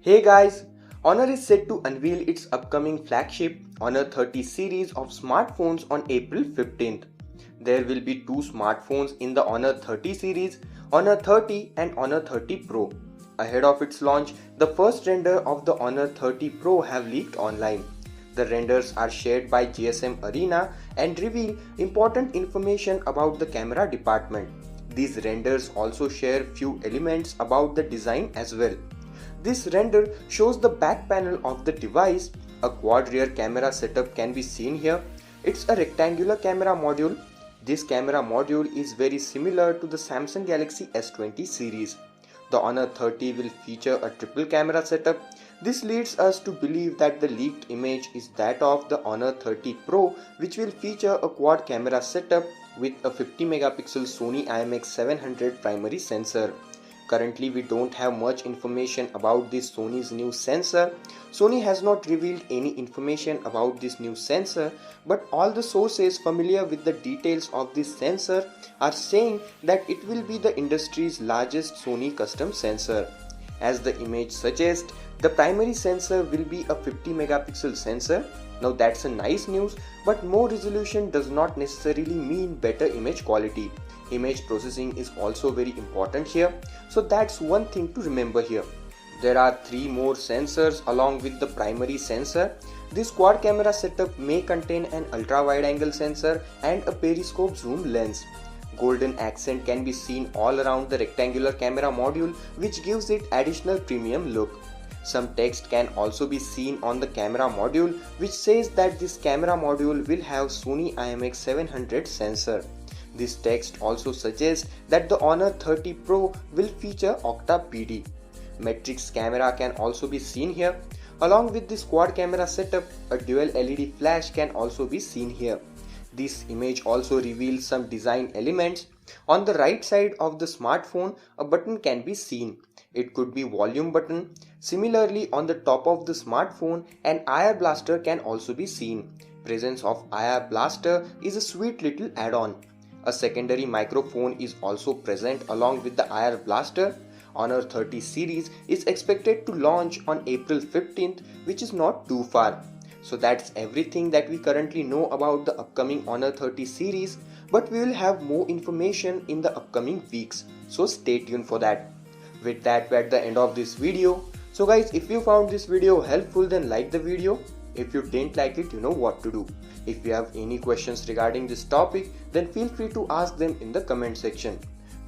Hey guys, Honor is set to unveil its upcoming flagship Honor 30 series of smartphones on April 15th. There will be two smartphones in the Honor 30 series, Honor 30 and Honor 30 Pro. Ahead of its launch, the first render of the Honor 30 Pro have leaked online. The renders are shared by GSMArena and reveal important information about the camera department. These renders also share few elements about the design as well. This render shows the back panel of the device. A quad rear camera setup can be seen here. It's a rectangular camera module. This camera module is very similar to the Samsung Galaxy S20 series. The Honor 30 will feature a triple camera setup. This leads us to believe that the leaked image is that of the Honor 30 Pro, which will feature a quad camera setup with a 50 megapixel Sony IMX700 primary sensor. Currently, we don't have much information about this Sony's new sensor. Sony has not revealed any information about this new sensor, but all the sources familiar with the details of this sensor are saying that it will be the industry's largest Sony custom sensor. As the image suggests, the primary sensor will be a 50 megapixel sensor. Now that's a nice news, but more resolution does not necessarily mean better image quality. Image processing is also very important here, so that's one thing to remember here. There are three more sensors along with the primary sensor. This quad camera setup may contain an ultra wide angle sensor and a periscope zoom lens. Golden accent can be seen all around the rectangular camera module, which gives it additional premium look. Some text can also be seen on the camera module, which says that this camera module will have Sony IMX700 sensor. This text also suggests that the Honor 30 Pro will feature Octa PD. Matrix camera can also be seen here. Along with this quad camera setup, a dual LED flash can also be seen here. This image also reveals some design elements. On the right side of the smartphone, a button can be seen. It could be volume button. Similarly, on the top of the smartphone, an IR blaster can also be seen. Presence of IR blaster is a sweet little add-on. A secondary microphone is also present along with the IR blaster. Honor 30 series is expected to launch on April 15th, which is not too far. So that's everything that we currently know about the upcoming Honor 30 series, but we will have more information in the upcoming weeks, so stay tuned for that. With that, we're at the end of this video. So guys, if you found this video helpful, then like the video. If you didn't like it, you know what to do. If you have any questions regarding this topic, then feel free to ask them in the comment section.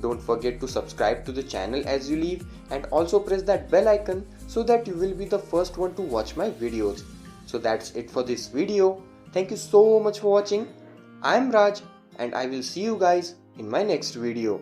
Don't forget to subscribe to the channel as you leave, and also press that bell icon so that you will be the first one to watch my videos. So that's it for this video. Thank you so much for watching. I'm Raj, and I will see you guys in my next video.